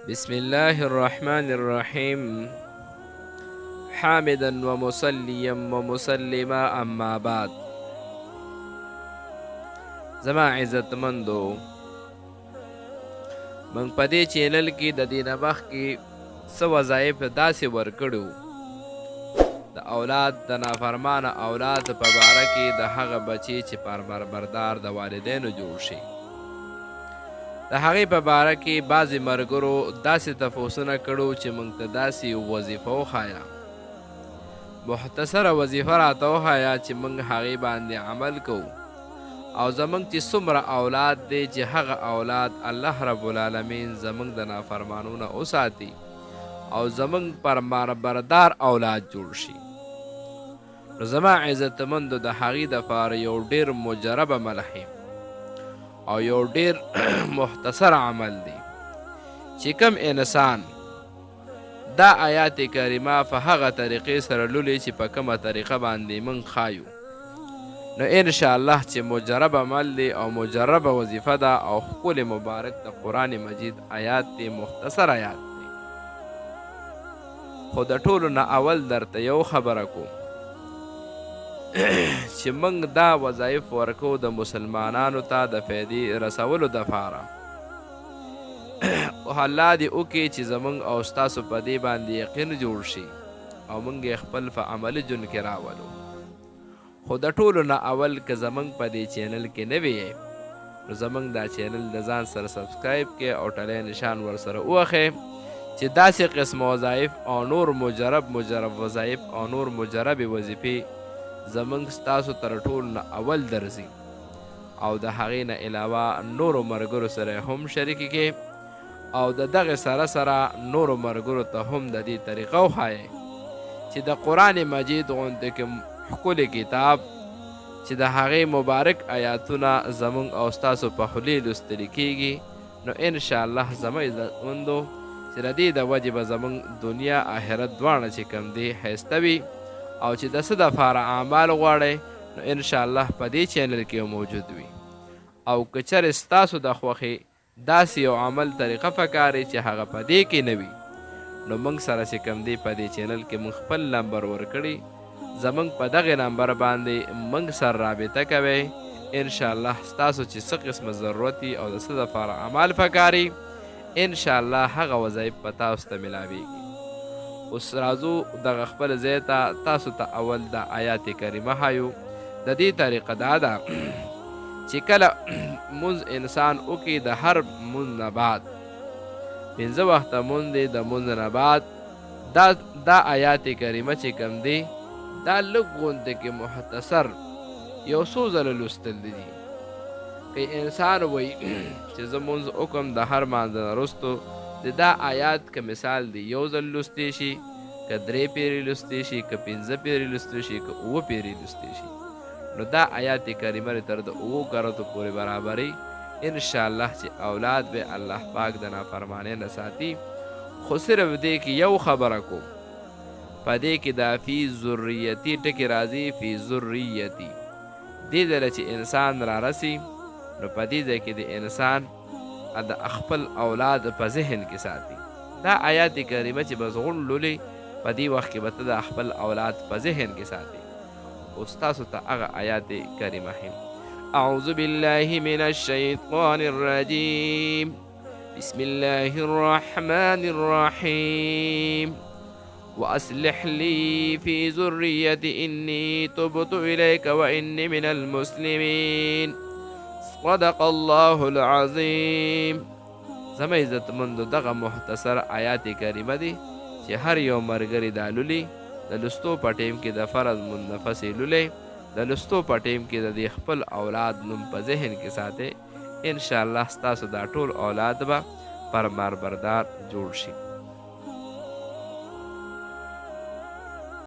بسم الله الرحمن الرحيم حامدا ومصليا ومسلما اما بعد. زما عزت مندو من پدې چینل کې د دینه مخ کې څه وظایف داسې ورکړو د اولاد د نافرمانه اولاد په باره کې د هغه بچي چې پربردار د والدینو جوړ شي د هغې په باره کې بعضې ملګرو داسې تفوسونه کړو چې موږ ته داسې وظیفه وښایه، مختصره وظیفه راته وښایه چې موږ هغې باندې عمل کوو او زموږ چې څومره اولاد دی چې هغه اولاد الله رب العالمین زموږ د نافرمانونه وساتي او زموږ پربردار اولاد جوړ شي. نو زما عزتمندو د هغې دپاره یو ډېر مجربه ملحم او یو ډیر مختصر عمل دی چې کم انسان دا آیات کریمه په هغه طریقې سره لولي چې په کومه طریقه باندې من خایو، نو انشاءالله چې مجرب عمل دی او مجربه وظیفه ده او ښکلی مبارک د قرآن مجید آیات دی، مختصر آیات دی. خو د ټولو نه اول درته یو خبره کوم چې موږ دا وظایف ورکو د مسلمانانو ته د فیدې رسولو دپاره او الله دې وکړي چې زموږ او ستاسو په دې باندې یقین جوړ شي او موږ یې خپل په عملي ژوند کې راولو. خو د ټولو نه اول که زموږ په دې چینل کې نوی یې نو زموږ دا چینل د ځان سره سبسکرایب کړئ او ټلی نشان ورسره ووهئ چې داسې قسم وظایف او نور مجرب وظایف او نور مجربې وظیفې زمونږ ستاسو تر ټولو نه اول درځي او د هغې نه علاوه نورو ملګرو سره هم شریکې کړئ او د دغې سره نورو ملګرو ته هم د دې طریقه وښایئ چې د قرآن مجید غوندې کې ښکلی کتاب چې د هغې مبارک آیاتونه زمونږ او ستاسو په خولې لوستلی کېږي، نو انشاءالله زما عزتمندو چې د دې د وجې به زمونږ دنیا آخرت دواړه چې کوم دی ښایسته وي او چې د څه دپاره اعمال غواړئ نو انشاءالله په دې چینل کې موجود وي. او که چېرې ستاسو د خوښې داسې یو عمل طریقه پکاري چې هغه په دې کې نه وي نو موږ سره چې کوم دی په دې چینل کې موږ خپل نمبر ورکړي، زموږ په دغې نمبر باندې موږ سره رابطه کوئ. انشاءالله ستاسو چې څه قسمه ضرورت وي او د څه دپاره عمل پکاري انشاءالله هغه وظایف په تاسو ته میلاویږي. اوس راځو دغه خپل ځای ته تاسو ته اول د آیات کریمه ښایو. د دې طریقه دا ده چې کله مونځ انسان وکړي د هر مونځ نه بعد 5 وخته مونځ دی، د مونځ نه بعد دا آیات کریمه چې کوم دی دا لږ غوندې کې مختصر یو څو ځله لوستل دي. که انسان وایي چې زه مونځ وکړم د هر مانځه نه وروستو د دا آیات که مثال دی یو ځل لوستی شي، که 3 پیرې لوستی شي، که 5 پیرې لوستی شي، که 7 پیرې لوستی شي، نو دا آیات کریمه تر د 7 کرتو پورې برابري انشاءالله چې اولاد به الله پاک د نافرمانۍ نه ساتي. خو صرف دې کې یو خبره کوم، په دې کې دا فی ذریتی ټکې راځي، فی ذریتی دې ځله چې انسان رارسي نو په دې ځای کې د انسان د خپل اولاد په ذهن کې ساتي. دا آیات کریمه چې به زغون لولي په دې وخت کې به ته د خپل اولاد په ذهن کې ساتي. او ستاسو ته هغه آیات کریمه هم اعوذ بالله من الشیطان الرجیم بسم الله الرحمن الرحیم وأصلح لي في ذريتي إني تبت إليك وإني من المسلمين صدق الله العظیم. زما عزتمندو دغه مختصر آیات کریمه دی چې هر یو ملګري دا لولي د لوستو په ټیم کې د فرض منفصل لولي د لوستو په ټیم کې د دې خپل اولاد نوم په ذهن کې ساتئ. انشاءالله ستاسو دا ټول اولاد به پربردار جوړ شي.